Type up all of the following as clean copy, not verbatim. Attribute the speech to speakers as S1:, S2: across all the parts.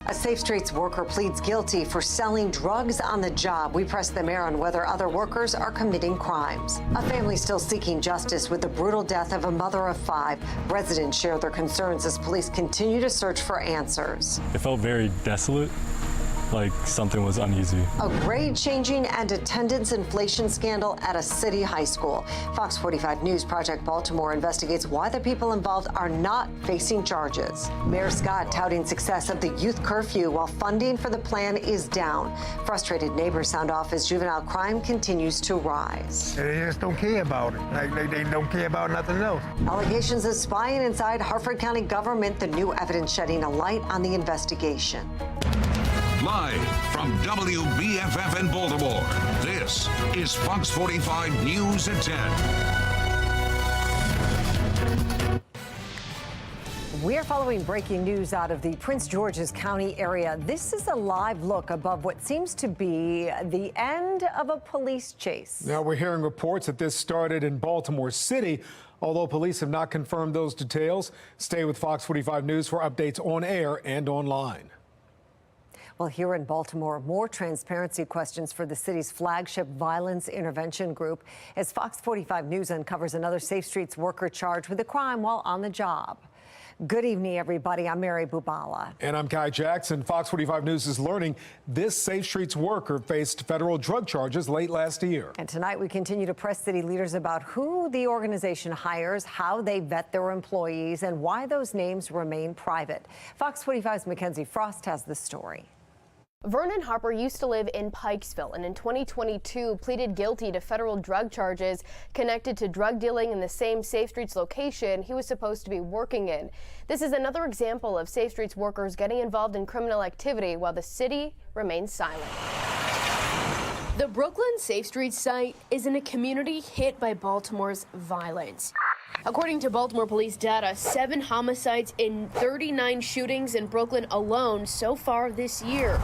S1: A Safe Streets worker pleads guilty for selling drugs on the job. We press the mayor on whether other workers are committing crimes. A family still seeking justice with the brutal death of a mother of 5. Residents share their concerns as police continue to search for answers.
S2: It felt very desolate, like something was uneasy.
S1: A grade changing and attendance inflation scandal at a city high school. Fox 45 News Project Baltimore investigates why the people involved are not facing charges. Mayor Scott touting success of the youth curfew while funding for the plan is down. Frustrated neighbors sound off as juvenile crime continues to rise.
S3: They just don't care about it. Like they don't care about nothing else.
S1: Allegations of spying inside Harford County government, the new evidence shedding a light on the investigation.
S4: Live from WBFF in Baltimore, this is Fox 45 News at 10.
S1: We're following breaking news out of the Prince George's County area. This is a live look above what seems to be the end of a police chase.
S5: Now we're hearing reports that this started in Baltimore City, although police have not confirmed those details. Stay with Fox 45 News for updates on air and online.
S1: Well, here in Baltimore, more transparency questions for the city's flagship violence intervention group as Fox 45 News uncovers another Safe Streets worker charged with a crime while on the job. Good evening, everybody. I'm Mary Bubala.
S5: And I'm Kai Jackson. Fox 45 News is learning this Safe Streets worker faced federal drug charges late last year.
S1: And tonight we continue to press city leaders about who the organization hires, how they vet their employees, and why those names remain private. Fox 45's Mackenzie Frost has the story.
S6: Vernon Harper used to live in Pikesville and in 2022 pleaded guilty to federal drug charges connected to drug dealing in the same Safe Streets location he was supposed to be working in. This is another example of Safe Streets workers getting involved in criminal activity while the city remains silent. The Brooklyn Safe Streets site is in a community hit by Baltimore's violence. According to Baltimore police data, 7 homicides in 39 shootings in Brooklyn alone so far this year,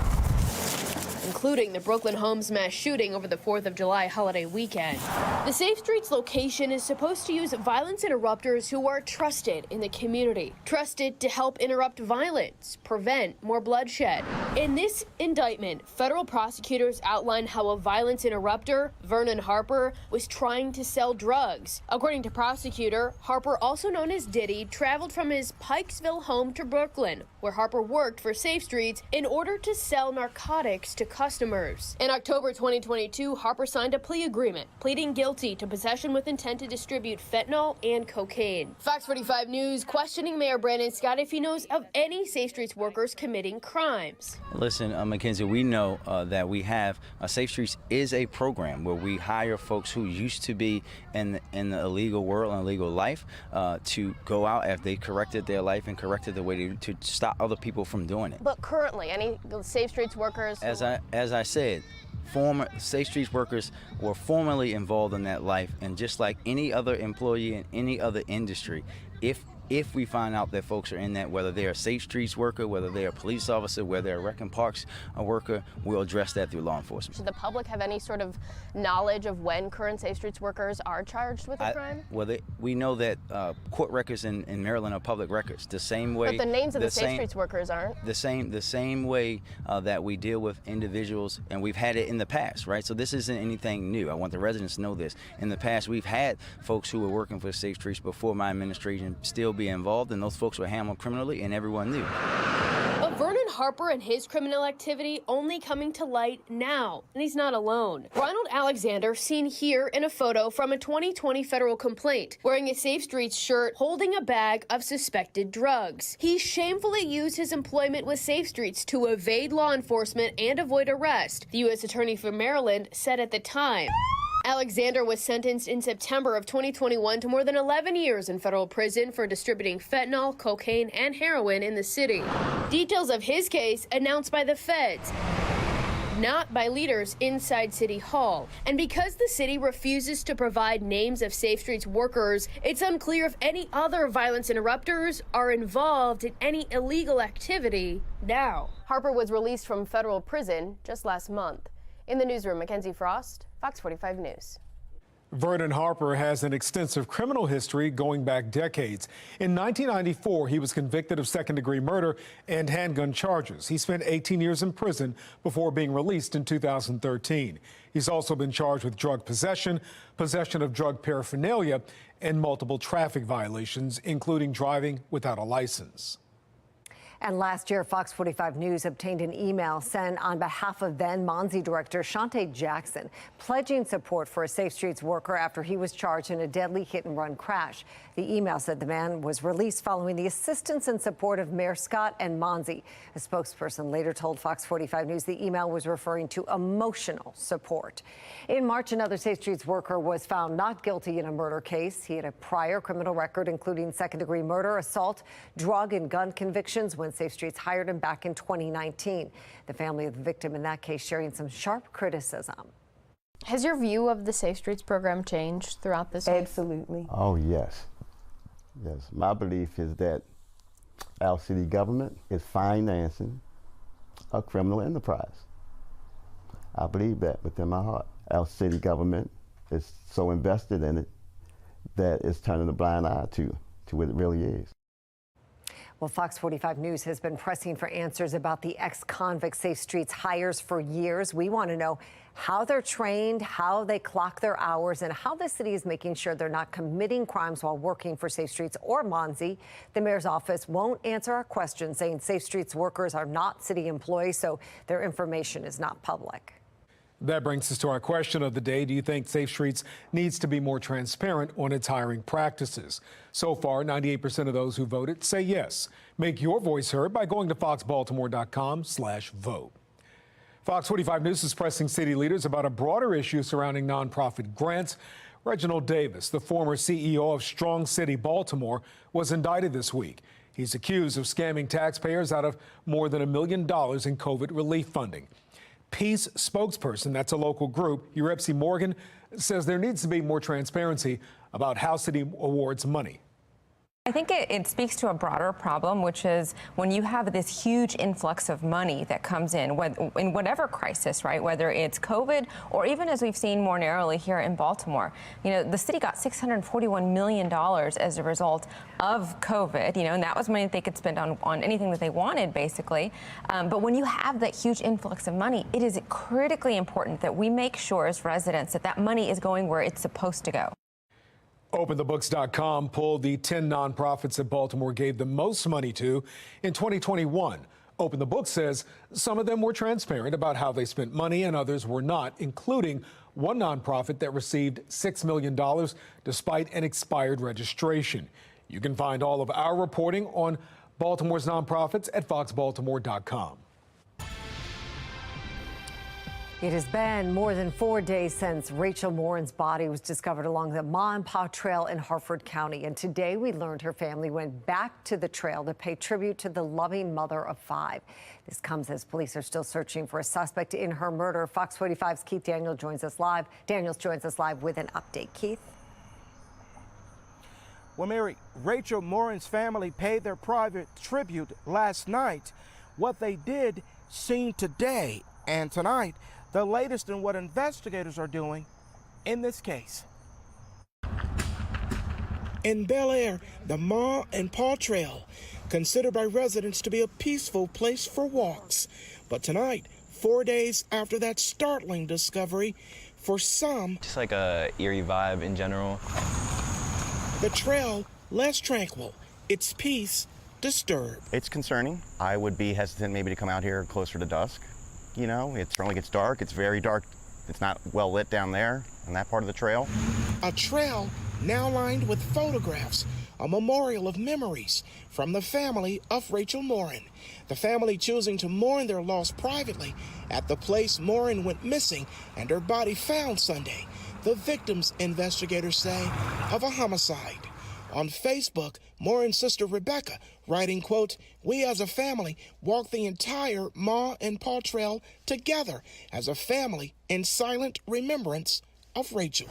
S6: including the Brooklyn Homes mass shooting over the 4th of July holiday weekend. The Safe Streets location is supposed to use violence interrupters who are trusted in the community, trusted to help interrupt violence, prevent more bloodshed. In this indictment, federal prosecutors outline how a violence interrupter, Vernon Harper, was trying to sell drugs. According to prosecutor, Harper, also known as Diddy, traveled from his Pikesville home to Brooklyn, where Harper worked for Safe Streets, in order to sell narcotics to customers. In October 2022, Harper signed a plea agreement, pleading guilty to possession with intent to distribute fentanyl and cocaine. Fox 45 News questioning Mayor Brandon Scott if he knows of any Safe Streets workers committing crimes.
S7: Listen, Mackenzie, we know that we have Safe Streets is a program where we hire folks who used to be in the illegal world and illegal life to go out after they corrected their life and corrected the way to stop other people from doing it.
S6: But currently, any Safe Streets workers?
S7: As I said, former Safe Streets workers were formerly involved in that life, and just like any other employee in any other industry, if we find out that folks are in that, whether they're a Safe Streets worker, whether they're a police officer, whether they're a Rec and Parks worker, we'll address that through law enforcement.
S6: Should the public have any sort of knowledge of when current Safe Streets workers are charged with a crime?
S7: Well, we know that court records in Maryland are public records. The same way.
S6: But the names of the Safe Streets workers aren't.
S7: The same way that we deal with individuals, and we've had it in the past, right? So this isn't anything new. I want the residents to know this. In the past, we've had folks who were working for Safe Streets before my administration still be involved, and those folks were handled criminally, and everyone knew.
S6: But Vernon Harper and his criminal activity only coming to light now, and he's not alone. Ronald Alexander, seen here in a photo from a 2020 federal complaint, wearing a Safe Streets shirt, holding a bag of suspected drugs. He shamefully used his employment with Safe Streets to evade law enforcement and avoid arrest, the U.S. Attorney for Maryland said at the time. Alexander was sentenced in September of 2021 to more than 11 years in federal prison for distributing fentanyl, cocaine, and heroin in the city. Details of his case announced by the feds, not by leaders inside City Hall. And because the city refuses to provide names of Safe Streets workers, it's unclear if any other violence interrupters are involved in any illegal activity now. Harper was released from federal prison just last month. In the newsroom, Mackenzie Frost, Fox 45 News.
S5: Vernon Harper has an extensive criminal history going back decades. In 1994, he was convicted of second-degree murder and handgun charges. He spent 18 years in prison before being released in 2013. He's also been charged with drug possession, possession of drug paraphernalia, and multiple traffic violations, including driving without a license.
S1: And last year, Fox 45 News obtained an email sent on behalf of then Monzi director Shante Jackson, pledging support for a Safe Streets worker after he was charged in a deadly hit-and-run crash. The email said the man was released following the assistance and support of Mayor Scott and Monzi. A spokesperson later told Fox 45 News the email was referring to emotional support. In March, another Safe Streets worker was found not guilty in a murder case. He had a prior criminal record, including second-degree murder, assault, drug and gun convictions when Safe Streets hired him back in 2019. The family of the victim in that case sharing some sharp criticism.
S6: Has your view of the Safe Streets program changed throughout this week?
S8: Absolutely.
S9: Oh, yes. Yes. My belief is that our city government is financing a criminal enterprise. I believe that within my heart. Our city government is so invested in it that it's turning a blind eye to what it really is.
S1: Well, Fox 45 News has been pressing for answers about the ex-convict Safe Streets hires for years. We want to know how they're trained, how they clock their hours, and how the city is making sure they're not committing crimes while working for Safe Streets or Monzi. The mayor's office won't answer our questions, saying Safe Streets workers are not city employees, so their information is not public.
S5: That brings us to our question of the day. Do you think Safe Streets needs to be more transparent on its hiring practices? So far, 98% of those who voted say yes. Make your voice heard by going to foxbaltimore.com/vote. Fox 45 News is pressing city leaders about a broader issue surrounding nonprofit grants. Reginald Davis, the former CEO of Strong City Baltimore, was indicted this week. He's accused of scamming taxpayers out of more than $1 million in COVID relief funding. Peace spokesperson, that's a local group, Urepsi Morgan, says there needs to be more transparency about how city awards money.
S8: I think it speaks to a broader problem, which is when you have this huge influx of money that comes in whatever crisis, right? Whether it's COVID or even as we've seen more narrowly here in Baltimore. You know, the city got $641 million as a result of COVID, you know, and that was money that they could spend on anything that they wanted, basically. But when you have that huge influx of money, it is critically important that we make sure as residents that that money is going where it's supposed to go.
S5: OpenTheBooks.com pulled the 10 nonprofits that Baltimore gave the most money to in 2021. Open the Book says some of them were transparent about how they spent money and others were not, including one nonprofit that received $6 million despite an expired registration. You can find all of our reporting on Baltimore's nonprofits at foxbaltimore.com.
S1: It has been more than 4 days since Rachel Morin's body was discovered along the Ma and Pa Trail in Harford County. And today we learned her family went back to the trail to pay tribute to the loving mother of 5. This comes as police are still searching for a suspect in her murder. Fox 45's Keith Daniels joins us live. Daniels joins us live with an update. Keith?
S10: Well, Mary, Rachel Morin's family paid their private tribute last night. What they did seen today and tonight, the latest in what investigators are doing in this case. In Bel Air, the Ma and Pa Trail, considered by residents to be a peaceful place for walks. But tonight, 4 days after that startling discovery, for some,
S11: just like a eerie vibe in general.
S10: The trail less tranquil, its peace disturbed.
S12: It's concerning. I would be hesitant maybe to come out here closer to dusk. You know, it certainly gets dark. It's very dark. It's not well lit down there on that part of the trail.
S10: A trail now lined with photographs, a memorial of memories from the family of Rachel Morin. The family choosing to mourn their loss privately at the place Morin went missing and her body found Sunday. The victims, investigators say, of a homicide. On Facebook, Morin's sister Rebecca writing, quote, "We as a family walked the entire Ma and Pa Trail together as a family in silent remembrance of Rachel."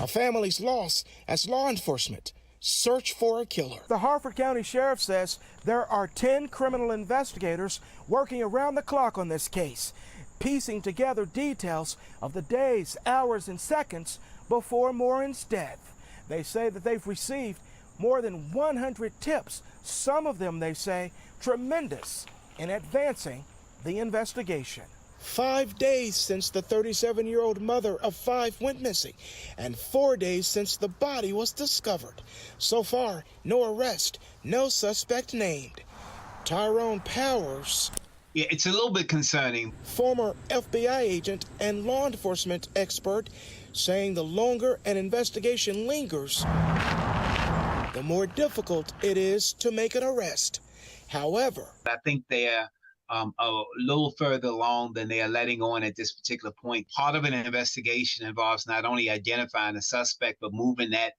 S10: A family's loss as law enforcement search for a killer. The Harford County Sheriff says there are 10 criminal investigators working around the clock on this case, piecing together details of the days, hours, and seconds before Morin's death. They say that they've received more than 100 tips, some of them, they say, tremendous in advancing the investigation. 5 days since the 37-year-old mother of 5 went missing, and 4 days since the body was discovered. So far, no arrest, no suspect named. Tyrone Powers.
S13: Yeah, it's a little bit concerning.
S10: Former FBI agent and law enforcement expert, saying the longer an investigation lingers, the more difficult it is to make an arrest. However,
S13: I think they're a little further along than they are letting on at this particular point. Part of an investigation involves not only identifying a suspect, but moving that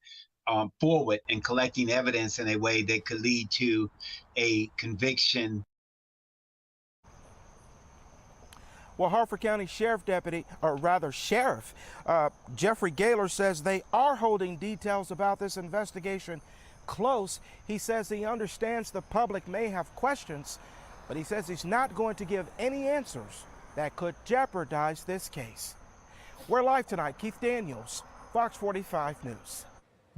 S13: forward and collecting evidence in a way that could lead to a conviction.
S10: Well, Harford County Sheriff Jeffrey Gaylor says they are holding details about this investigation close. He says he understands the public may have questions, but he says he's not going to give any answers that could jeopardize this case. We're live tonight. Keith Daniels, Fox 45 News.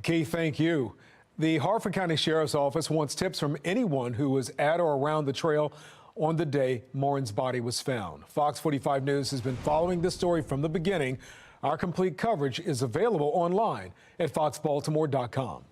S5: Keith, thank you. The Harford County Sheriff's Office wants tips from anyone who was at or around the trail on the day Morin's body was found. Fox 45 News has been following this story from the beginning. Our complete coverage is available online at foxbaltimore.com.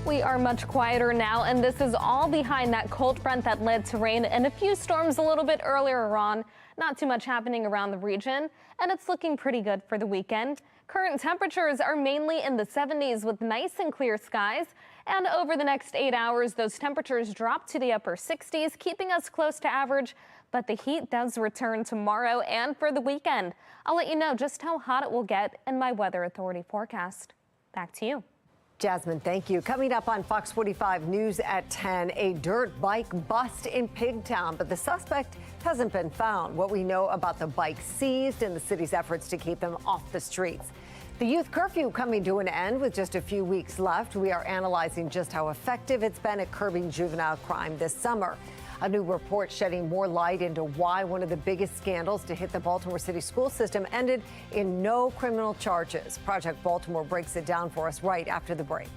S14: We are much quieter now, and this is all behind that cold front that led to rain and a few storms a little bit earlier on. Not too much happening around the region, and it's looking pretty good for the weekend. Current temperatures are mainly in the 70s with nice and clear skies. And over the next 8 hours, those temperatures drop to the upper 60s, keeping us close to average. But the heat does return tomorrow and for the weekend. I'll let you know just how hot it will get in my Weather Authority forecast. Back to you.
S1: Jasmine, thank you. Coming up on Fox 45 News at 10, a dirt bike bust in Pigtown, but the suspect hasn't been found. What we know about the bike seized and the city's efforts to keep them off the streets. The youth curfew coming to an end with just a few weeks left. We are analyzing just how effective it's been at curbing juvenile crime this summer. A new report shedding more light into why one of the biggest scandals to hit the Baltimore City school system ended in no criminal charges. Project Baltimore breaks it down for us right after the break.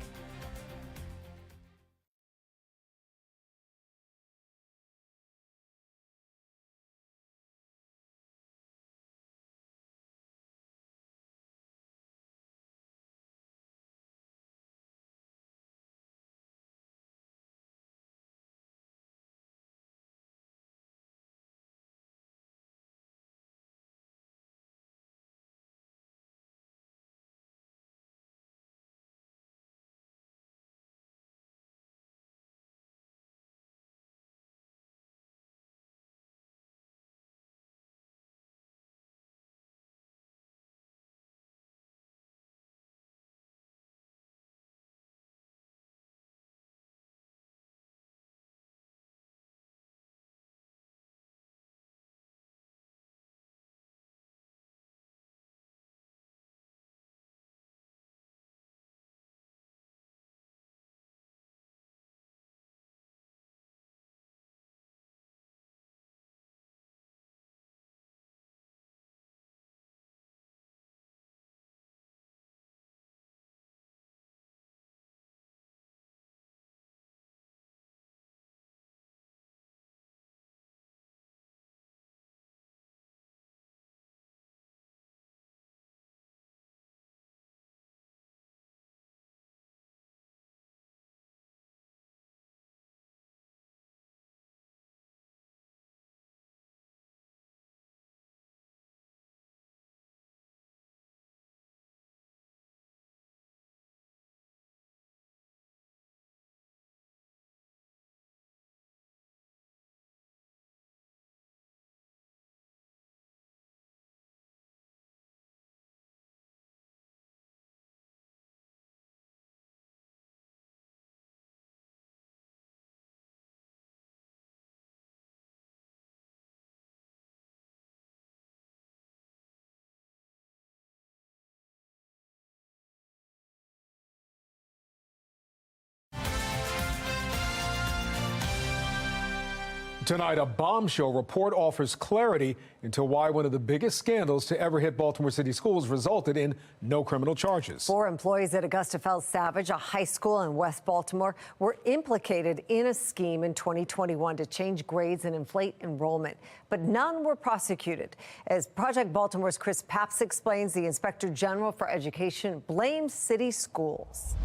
S5: Tonight, a bombshell report offers clarity into why one of the biggest scandals to ever hit Baltimore City schools resulted in no criminal charges.
S1: 4 employees at Augusta Fells Savage, a high school in West Baltimore, were implicated in a scheme in 2021 to change grades and inflate enrollment, but none were prosecuted. As Project Baltimore's Chris Papps explains, the Inspector General for Education blames city schools.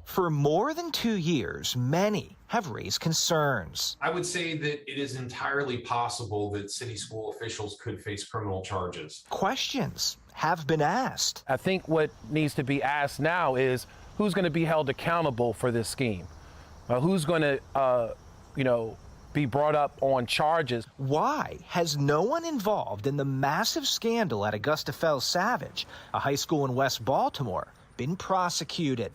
S15: For more than 2 years, many have raised concerns.
S16: I would say that it is entirely possible that city school officials could face criminal charges.
S15: Questions have been asked.
S17: I think what needs to be asked now is who's going to be held accountable for this scheme? Who's going to, be brought up on charges?
S15: Why has no one involved in the massive scandal at Augusta Fells Savage, a high school in West Baltimore, been prosecuted?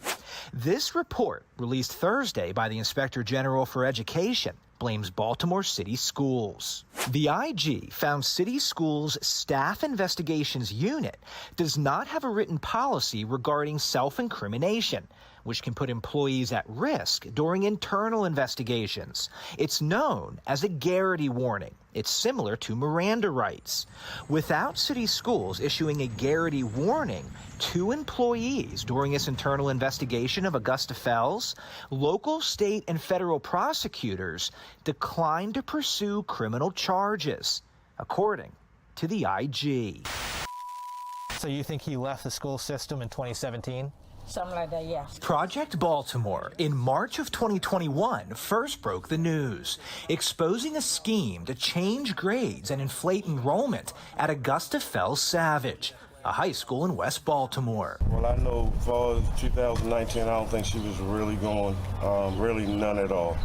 S15: This report, released Thursday by the Inspector General for Education, blames Baltimore City Schools. The IG found City Schools Staff Investigations Unit does not have a written policy regarding self-incrimination, which can put employees at risk during internal investigations. It's known as a Garrity warning. It's similar to Miranda rights. Without City Schools issuing a Garrity warning to employees during its internal investigation of Augusta Fells, local, state, and federal prosecutors declined to pursue criminal charges, according to the IG.
S18: So you think he left the school system in 2017?
S19: Something like that, yes.
S15: Project Baltimore, in March of 2021, first broke the news, exposing a scheme to change grades and inflate enrollment at Augusta Fells Savage, a high school in West Baltimore.
S20: Well, I know for 2019, I don't think she was really going, really none at all,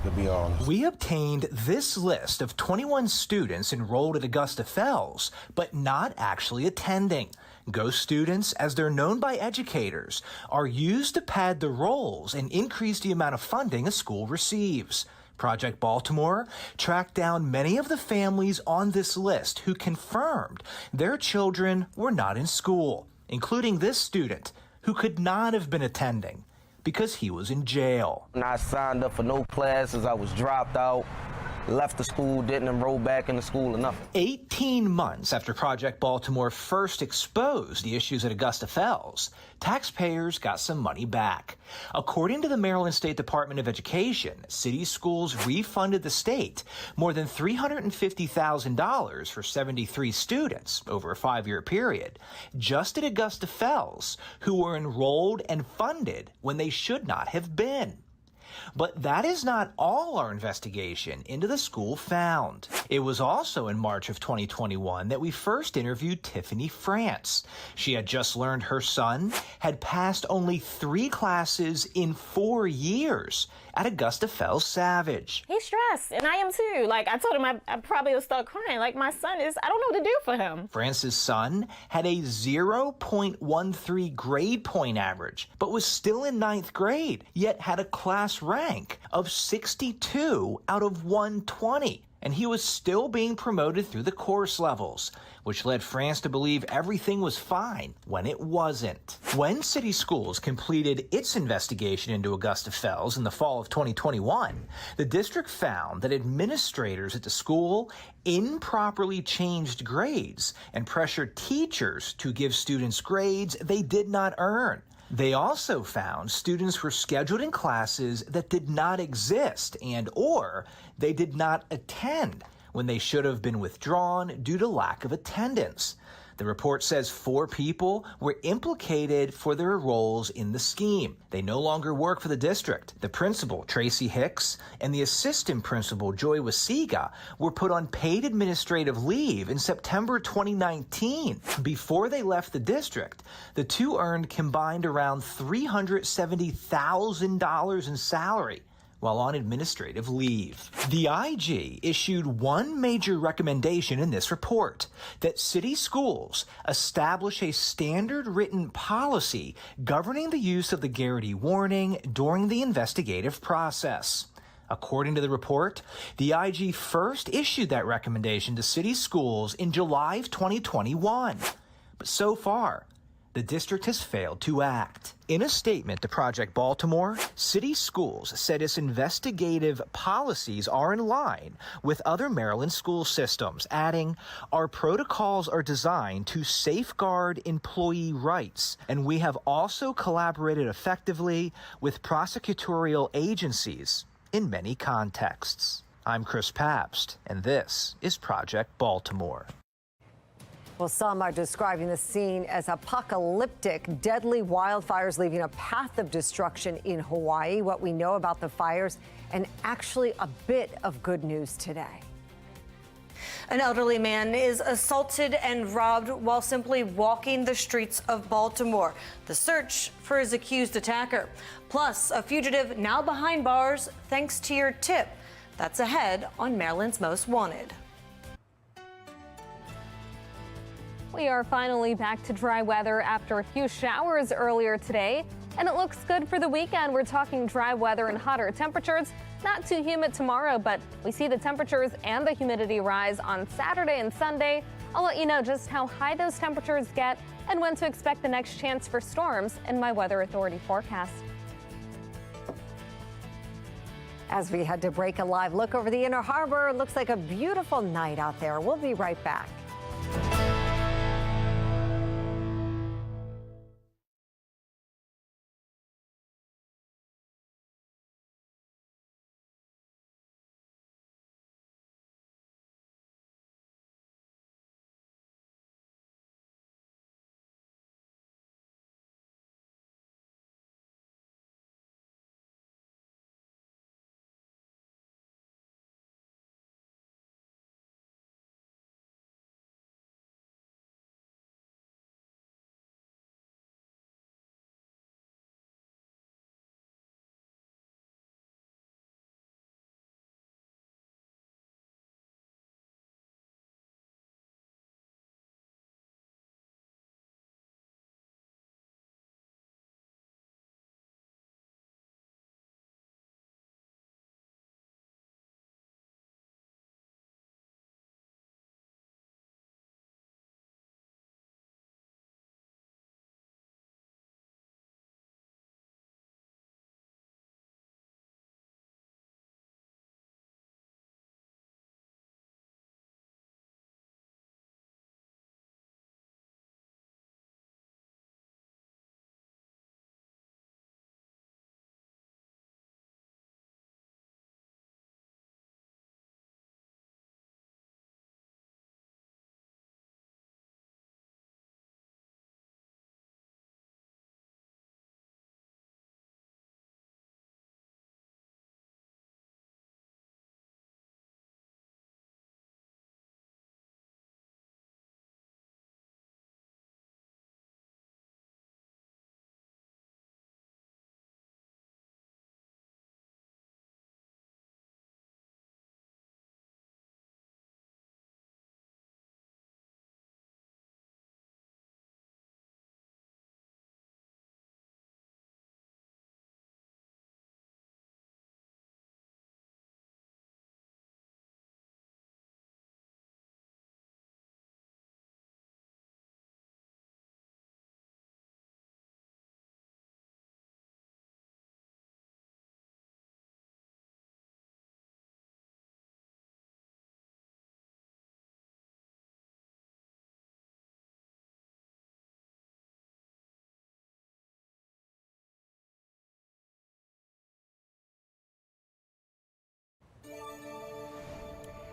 S20: to be honest.
S15: We obtained this list of 21 students enrolled at Augusta Fells, but not actually attending. Ghost students, as they're known by educators, are used to pad the rolls and increase the amount of funding a school receives. Project Baltimore tracked down many of the families on this list who confirmed their children were not in school, including this student who could not have been attending because he was in jail.
S21: I signed up for no classes, I was dropped out, left the school, didn't enroll back in the school or nothing.
S15: 18 months after Project Baltimore first exposed the issues at Augusta Fells, taxpayers got some money back. According to the Maryland State Department of Education, city schools refunded the state more than $350,000 for 73 students over a 5-year period, just at Augusta Fells, who were enrolled and funded when they should not have been. But that is not all our investigation into the school found. It was also in March of 2021 that we first interviewed Tiffany France. She had just learned her son had passed only 3 classes in 4 years at Augusta Fells Savage.
S19: He's stressed, and I am too. Like, I told him I probably would start crying. Like, my son is, I don't know what to do for him.
S15: France's son had a 0.13 grade point average, but was still in 9th grade, yet had a class rank of 62 out of 120. And he was still being promoted through the course levels, which led France to believe everything was fine when it wasn't. When City Schools completed its investigation into Augusta Fells in the fall of 2021, the district found that administrators at the school improperly changed grades and pressured teachers to give students grades they did not earn. They also found students were scheduled in classes that did not exist or they did not attend when they should have been withdrawn due to lack of attendance. The report says 4 people were implicated for their roles in the scheme. They no longer work for the district. The principal, Tracy Hicks, and the assistant principal, Joy Wasiga, were put on paid administrative leave in September 2019. Before they left the district, the 2 earned combined around $370,000 in salary while on administrative leave. The IG issued one major recommendation in this report, that city schools establish a standard written policy governing the use of the Garrity warning during the investigative process. According to the report, the IG first issued that recommendation to city schools in July of 2021. But so far, the district has failed to act. In a statement to Project Baltimore, City Schools said its investigative policies are in line with other Maryland school systems, adding, "Our protocols are designed to safeguard employee rights, and we have also collaborated effectively with prosecutorial agencies in many contexts." I'm Chris Pabst, and this is Project Baltimore.
S1: Well, some are describing the scene as apocalyptic. Deadly wildfires leaving a path of destruction in Hawaii. What we know about the fires, and actually a bit of good news today.
S2: An elderly man is assaulted and robbed while simply walking the streets of Baltimore. The search for his accused attacker. Plus, a fugitive now behind bars thanks to your tip. That's ahead on Maryland's Most Wanted.
S14: We are finally back to dry weather after a few showers earlier today, and it looks good for the weekend. We're talking dry weather and hotter temperatures. Not too humid tomorrow, but we see the temperatures and the humidity rise on Saturday and Sunday. I'll let you know just how high those temperatures get and when to expect the next chance for storms in my Weather Authority forecast.
S1: As we head to break, a live look over the Inner Harbor. It looks like a beautiful night out there. We'll be right back.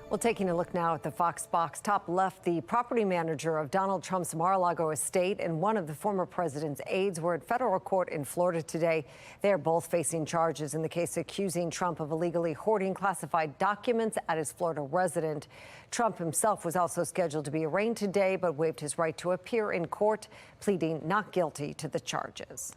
S1: Well, taking a look now at the Fox box, top left, the property manager of Donald Trump's Mar-a-Lago estate and one of the former president's aides were at federal court in Florida today. They are both facing charges in the case accusing Trump of illegally hoarding classified documents at his Florida residence. Trump himself was also scheduled to be arraigned today, but waived his right to appear in court, pleading not guilty to the charges.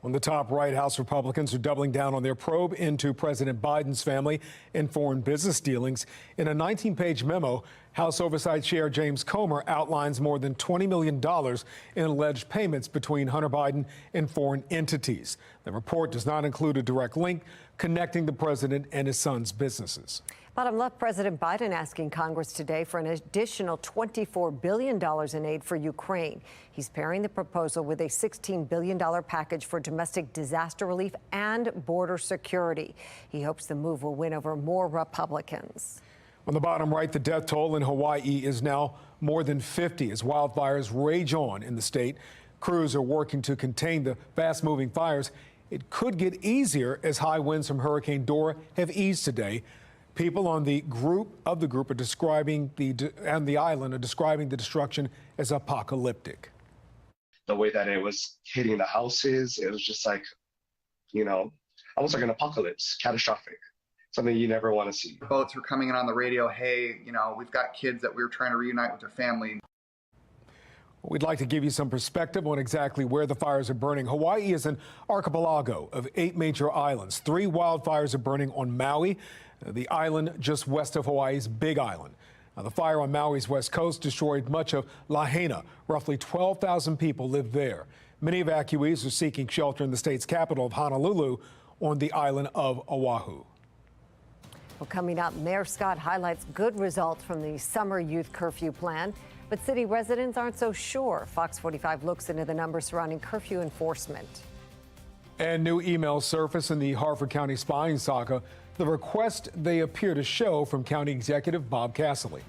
S5: On the top right, House Republicans are doubling down on their probe into President Biden's family and foreign business dealings. In a 19-page memo, House Oversight Chair James Comer outlines more than $20 million in alleged payments between Hunter Biden and foreign entities. The report does not include a direct link connecting the president and his son's businesses.
S1: Bottom left, President Biden asking Congress today for an additional $24 billion in aid for Ukraine. He's pairing the proposal with a $16 billion package for domestic disaster relief and border security. He hopes the move will win over more Republicans.
S5: On the bottom right, the death toll in Hawaii is now more than 50 as wildfires rage on in the state. Crews are working to contain the fast-moving fires. It could get easier as high winds from Hurricane Dora have eased today. People on the group are describing the island are describing the destruction as apocalyptic.
S3: The way that it was hitting the houses, it was just like, almost like an apocalypse, catastrophic. Something you never want to see.
S22: Boats were coming in on the radio, hey, we've got kids that we were trying to reunite with their family.
S5: We'd like to give you some perspective on exactly where the fires are burning. Hawaii is an archipelago of 8 major islands. 3 wildfires are burning on Maui, the island just west of Hawaii's Big Island. Now, the fire on Maui's west coast destroyed much of Lahaina. Roughly 12,000 people live there. Many evacuees are seeking shelter in the state's capital of Honolulu on the island of Oahu.
S1: Well, coming up, Mayor Scott highlights good results from the summer youth curfew plan, but city residents aren't so sure. Fox 45 looks into the numbers surrounding curfew enforcement.
S5: And new emails surface in the Harford County spying saga. The request they appear to show from County Executive Bob Casserly.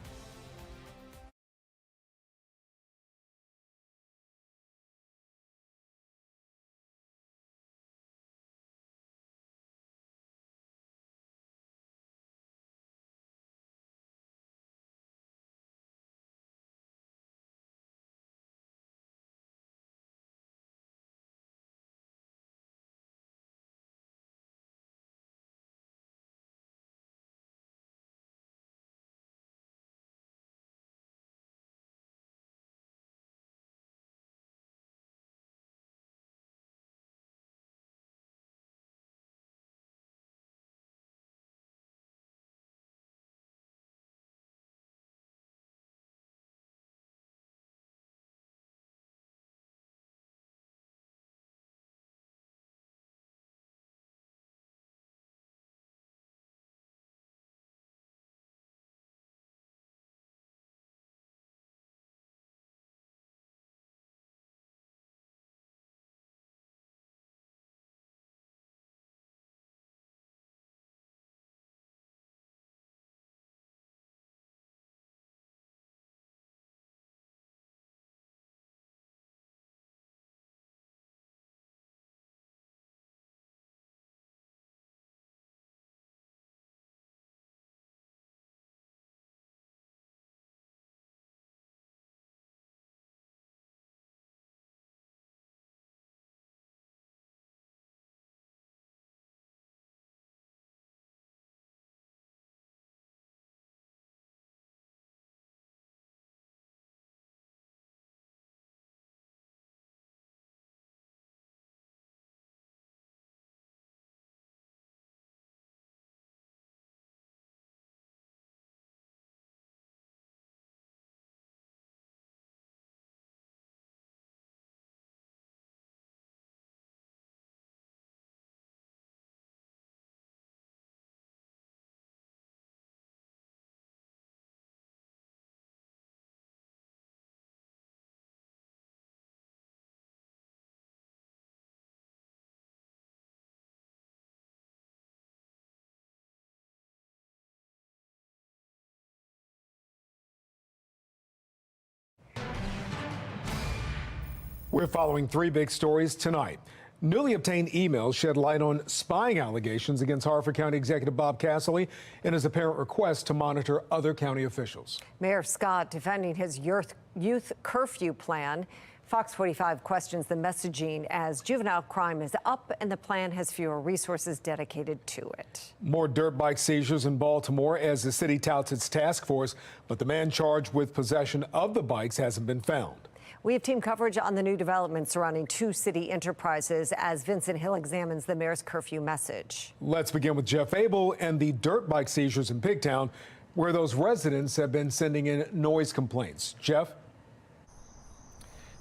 S5: We're following 3 big stories tonight. Newly obtained emails shed light on spying allegations against Harford County Executive Bob Casserly and his apparent request to monitor other county officials.
S1: Mayor Scott defending his youth curfew plan. Fox 45 questions the messaging as juvenile crime is up and the plan has fewer resources dedicated to it.
S5: More dirt bike seizures in Baltimore as the city touts its task force, but the man charged with possession of the bikes hasn't been found.
S1: We have team coverage on the new developments surrounding 2 city enterprises as Vincent Hill examines the mayor's curfew message.
S5: Let's begin with Jeff Abel and the dirt bike seizures in Pigtown. where those residents have been sending in noise complaints. Jeff?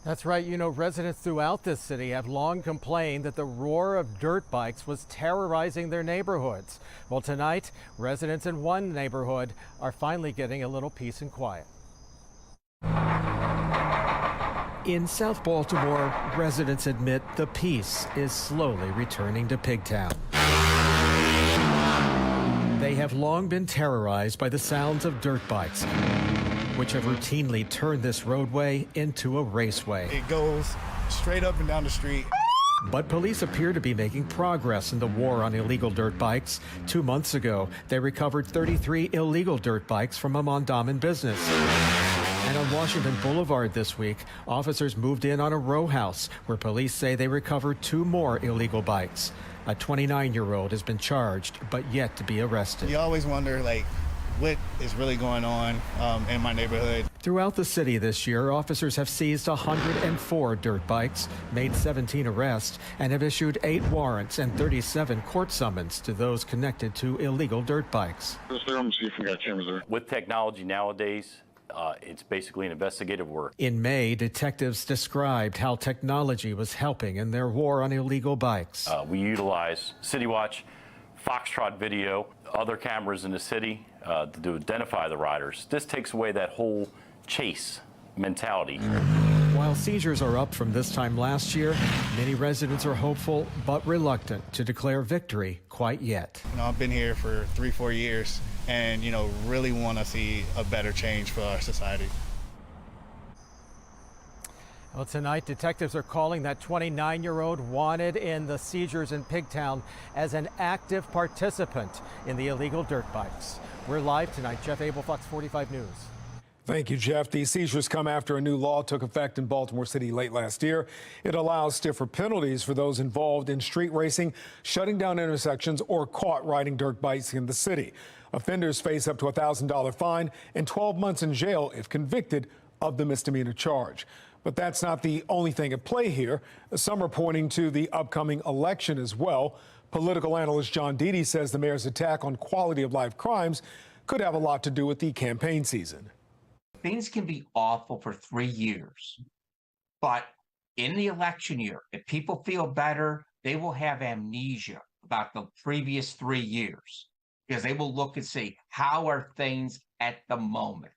S4: That's right. You know, residents throughout this city have long complained that the roar of dirt bikes was terrorizing their neighborhoods. Well, tonight, residents in one neighborhood are finally getting a little peace and quiet. In South Baltimore, residents admit the peace is slowly returning to Pigtown. They have long been terrorized by the sounds of dirt bikes, which have routinely turned this roadway into a raceway.
S7: It goes straight up and down the street.
S4: But police appear to be making progress in the war on illegal dirt bikes. 2 months ago, they recovered 33 illegal dirt bikes from a Mondawmin business. And on Washington Boulevard this week, officers moved in on a row house where police say they recovered 2 more illegal bikes. A 29-year-old has been charged, but yet to be arrested.
S7: You always wonder, like, what is really going on in my neighborhood.
S4: Throughout the city this year, officers have seized 104 dirt bikes, made 17 arrests, and have issued 8 warrants and 37 court summons to those connected to illegal dirt bikes.
S23: With technology nowadays, it's basically an investigative work.
S4: In May, detectives described how technology was helping in their war on illegal bikes.
S23: We utilize City Watch, Foxtrot video, other cameras in the city to identify the riders. This takes away that whole chase mentality.
S4: While seizures are up from this time last year, many residents are hopeful but reluctant to declare victory quite yet.
S7: You know, I've been here for 3-4 years and, you know, really want to see a better change for our society.
S4: Well, tonight, detectives are calling that 29-year-old wanted in the seizures in Pigtown as an active participant in the illegal dirt bikes. We're live tonight. Jeff Abel, Fox 45 News.
S5: Thank you, Jeff. These seizures come after a new law took effect in Baltimore City late last year. It allows stiffer penalties for those involved in street racing, shutting down intersections, or caught riding dirt bikes in the city. Offenders face up to a $1,000 fine and 12 months in jail if convicted of the misdemeanor charge. But that's not the only thing at play here. Some are pointing to the upcoming election as well. Political analyst John Deedy says the mayor's attack on quality of life crimes could have a lot to do with the campaign season.
S24: Things can be awful for 3 years, but in the election year, if people feel better, they will have amnesia about the previous 3 years because they will look and see how are things at the moment.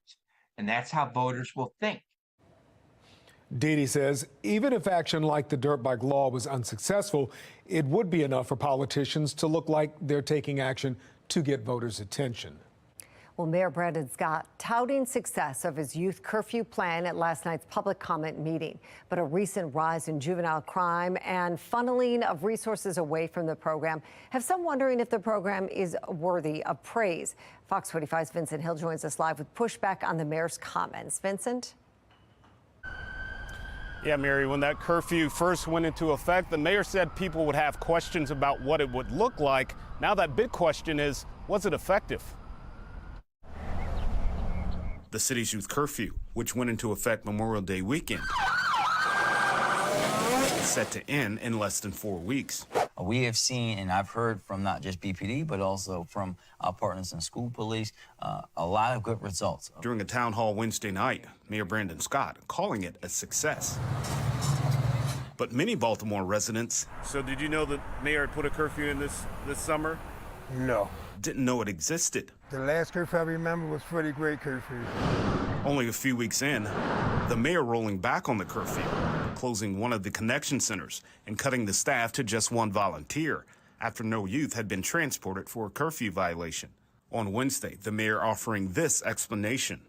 S24: And that's how voters will think.
S5: Deedy says even if action like the dirt bike law was unsuccessful, it would be enough for politicians to look like they're taking action to get voters' attention.
S1: Well, Mayor Brandon Scott touting success of his youth curfew plan at last night's public comment meeting. But a recent rise in juvenile crime and funneling of resources away from the program have some wondering if the program is worthy of praise. Fox 45's Vincent Hill joins us live with pushback on the mayor's comments. Vincent?
S25: Yeah, Mary, when that curfew first went into effect, the mayor said people would have questions about what it would look like. Now that big question is, was it effective?
S26: The city's youth curfew, which went into effect Memorial Day weekend, is set to end in less than 4 weeks.
S27: We have seen, and I've heard from not just BPD, but also from our partners in school police, a lot of good results.
S26: During a town hall Wednesday night, Mayor Brandon Scott calling it a success. But many Baltimore residents...
S20: So did you know that mayor had put a curfew in this summer?
S26: No. Didn't know it existed.
S28: The last curfew I remember was pretty great curfew.
S26: Only a few weeks in, the mayor rolling back on the curfew, closing one of the connection centers and cutting the staff to just one volunteer after no youth had been transported for a curfew violation. On Wednesday, the mayor offering this explanation.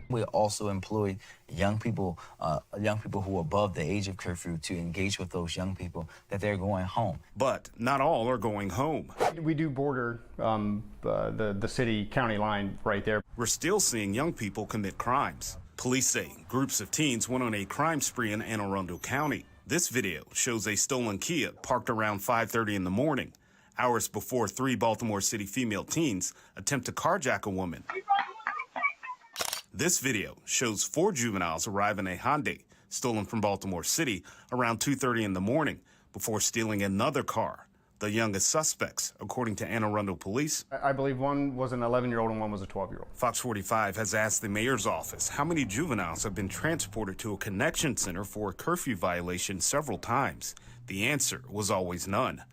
S27: We also employed young people who are above the age of curfew to engage with those young people that they're going home.
S26: But not all are going home.
S29: We do border the city-county line right there.
S26: We're still seeing young people commit crimes. Police say groups of teens went on a crime spree in Anne Arundel County. This video shows a stolen Kia parked around 5:30 in the morning, hours before 3 Baltimore City female teens attempt to carjack a woman. This video shows 4 juveniles arrive in a Hyundai stolen from Baltimore City around 2:30 in the morning before stealing another car, The youngest suspects, according to Anne Arundel Police.
S29: I believe one was an 11-year-old and one was a 12-year-old.
S26: Fox 45 has asked the mayor's office how many juveniles have been transported to a connection center for a curfew violation several times. The answer was always none,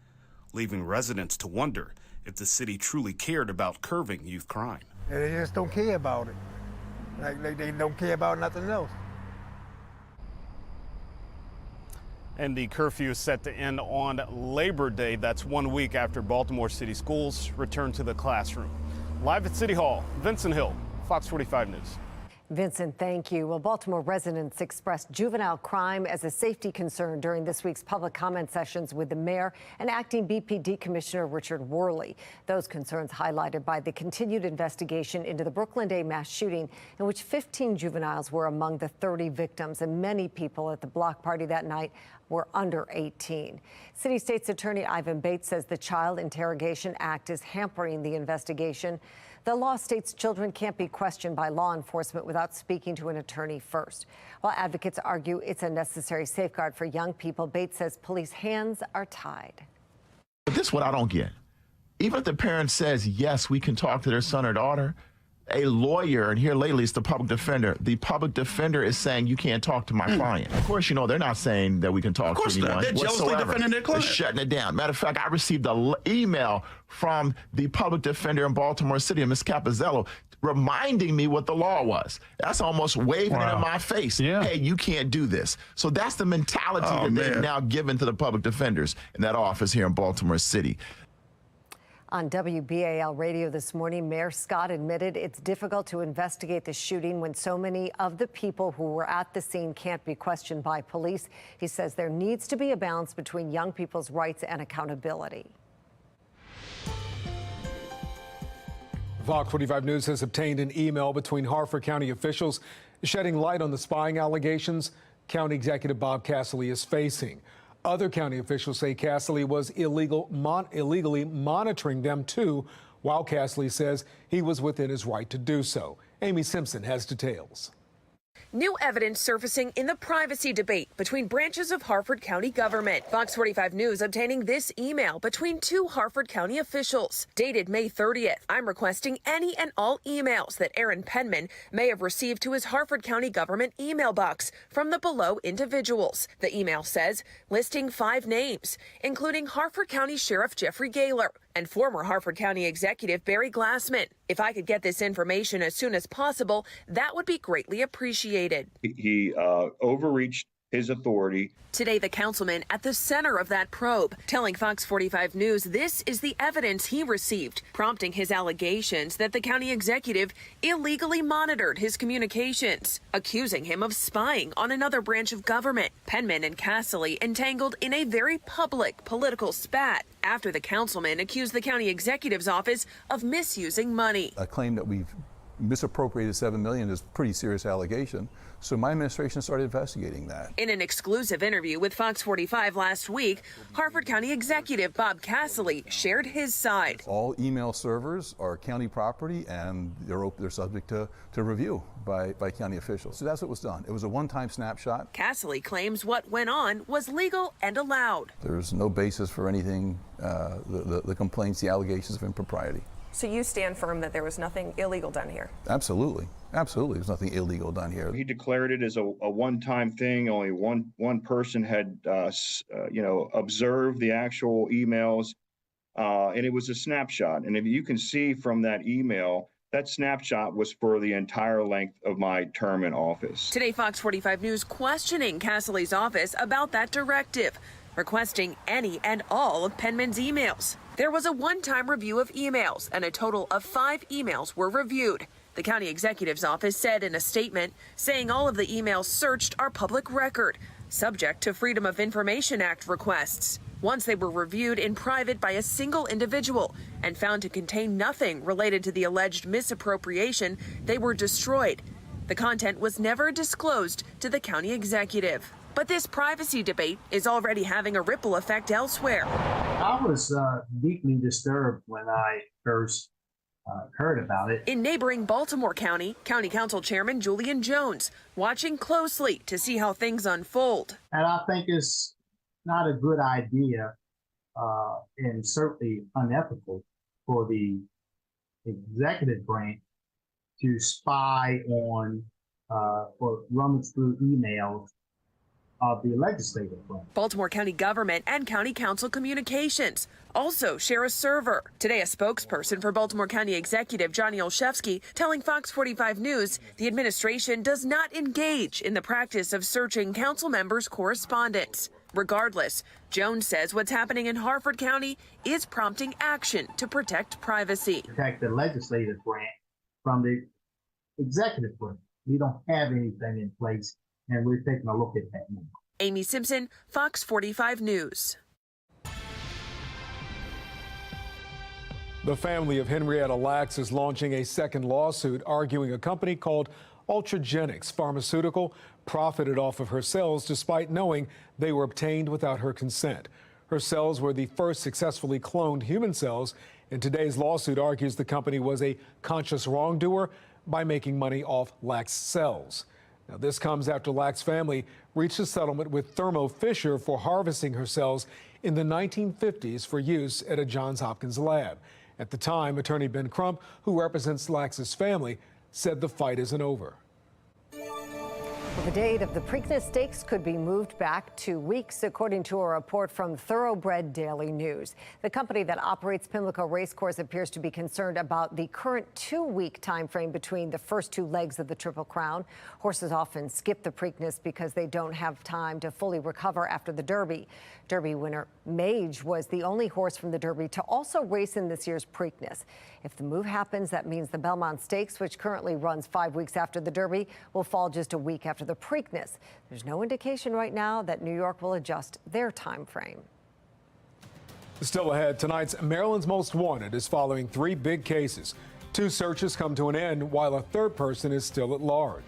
S26: leaving residents to wonder if the city truly cared about curbing youth crime.
S28: And they just don't care about it. Like they don't care about nothing else.
S25: And the curfew is set to end on Labor Day. That's 1 week after Baltimore City schools return to the classroom. Live at City Hall, Vincent Hill, Fox 45 News.
S1: Vincent, thank you. Well, Baltimore residents expressed juvenile crime as a safety concern during this week's public comment sessions with the mayor and acting BPD Commissioner Richard Worley. Those concerns highlighted by the continued investigation into the Brooklyn Day mass shooting, in which 15 juveniles were among the 30 victims, and many people at the block party that night were under 18. City State's Attorney Ivan Bates says the Child Interrogation Act is hampering the investigation. The law states children can't be questioned by law enforcement without speaking to an attorney first. While advocates argue it's a necessary safeguard for young people, Bates says police hands are tied.
S6: But this is what I don't get. Even if the parent says, yes, we can talk to their son or daughter, a lawyer, and here lately it's the public defender is saying you can't talk to my client. Of course, you know, they're not saying that we can talk to anyone.
S8: They're jealously defending their client.
S6: They're shutting it down. Matter of fact, I received an email from the public defender in Baltimore City, Ms. Capozello, reminding me what the law was. That's almost waving it in my face. Yeah. Hey, you can't do this. So that's the mentality that they've now given to the public defenders in that office here in Baltimore City.
S1: On WBAL radio this morning, Mayor Scott admitted it's difficult to investigate the shooting when so many of the people who were at the scene can't be questioned by police. He says there needs to be a balance between young people's rights and accountability.
S5: Fox 45 News has obtained an email between Harford County officials shedding light on the spying allegations County Executive Bob Casserly is facing. Other county officials say Casserly was illegally monitoring them too, while Casserly says he was within his right to do so. Amy Simpson has details.
S9: New evidence surfacing in the privacy debate between branches of Harford County government. Fox 45 News obtaining this email between two Harford County officials, dated May 30th. I'm requesting any and all emails that Aaron Penman may have received to his Harford County government email box from the below individuals. The email says, listing 5 names, including Harford County Sheriff Jeffrey Gaylor and former Harford County Executive Barry Glassman. If I could get this information as soon as possible, that would be greatly appreciated.
S10: He overreached his authority.
S9: Today, the councilman at the center of that probe, telling Fox 45 News this is the evidence he received, prompting his allegations that the county executive illegally monitored his communications, accusing him of spying on another branch of government. Penman and Casserly entangled in a very public political spat after the councilman accused the county executive's office of misusing money.
S11: A claim that we've misappropriated $7 million is a pretty serious allegation. So my administration started investigating that.
S9: In an exclusive interview with Fox 45 last week, Harford County Executive Bob Casserly shared his side.
S11: All email servers are county property and they're subject to review by county officials. So that's what was done. It was a one-time snapshot.
S9: Casserly claims what went on was legal and allowed.
S11: There's no basis for anything, the complaints, the allegations of impropriety.
S9: So you stand firm that there was nothing illegal done here?
S11: Absolutely. Absolutely. There's nothing illegal done here.
S10: He declared it as a one-time thing. Only one person had, observed the actual emails, and it was a snapshot. And if you can see from that email, that snapshot was for the entire length of my term in office.
S9: Today, Fox 45 News questioning Casserly's office about that directive, requesting any and all of Penman's emails. There was a one-time review of emails, and a total of 5 emails were reviewed. The county executive's office said in a statement, saying all of the emails searched are public record, subject to Freedom of Information Act requests. Once they were reviewed in private by a single individual and found to contain nothing related to the alleged misappropriation, they were destroyed. The content was never disclosed to the county executive. But this privacy debate is already having a ripple effect elsewhere.
S12: I was deeply disturbed when I first heard about it.
S9: In neighboring Baltimore County, County Council Chairman Julian Jones watching closely to see how things unfold.
S12: And I think it's not a good idea and certainly unethical for the executive branch to spy on or rummage through emails of the legislative branch.
S9: Baltimore County government and county council communications also share a server. Today, a spokesperson for Baltimore County Executive Johnny Olszewski telling Fox 45 News the administration does not engage in the practice of searching council members' correspondence. Regardless, Jones says what's happening in Harford County is prompting action to protect privacy.
S12: Protect the legislative branch from the executive branch. We don't have anything in place, and we're taking a look at that now.
S9: Amy Simpson, Fox 45 News.
S5: The family of Henrietta Lacks is launching a second lawsuit arguing a company called Ultragenics Pharmaceutical profited off of her cells despite knowing they were obtained without her consent. Her cells were the first successfully cloned human cells, and today's lawsuit argues the company was a conscious wrongdoer by making money off Lacks' cells. Now, this comes after Lacks' family reached a settlement with Thermo Fisher for harvesting her cells in the 1950s for use at a Johns Hopkins lab. At the time, attorney Ben Crump, who represents Lacks' family, said the fight isn't over.
S1: Well, the date of the Preakness Stakes could be moved back 2 weeks, according to a report from Thoroughbred Daily News. The company that operates Pimlico Racecourse appears to be concerned about the current 2-week time frame between the first 2 legs of the Triple Crown. Horses often skip the Preakness because they don't have time to fully recover after the Derby. Derby winner Mage was the only horse from the Derby to also race in this year's Preakness. If the move happens, that means the Belmont Stakes, which currently runs 5 weeks after the Derby, will fall just a week after the Preakness. There's no indication right now that New York will adjust their time frame.
S5: Still ahead, tonight's Maryland's Most Wanted is following 3 big cases. 2 searches come to an end while a 3rd person is still at large.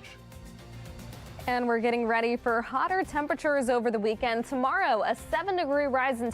S14: And we're getting ready for hotter temperatures over the weekend. Tomorrow, a 7-degree rise in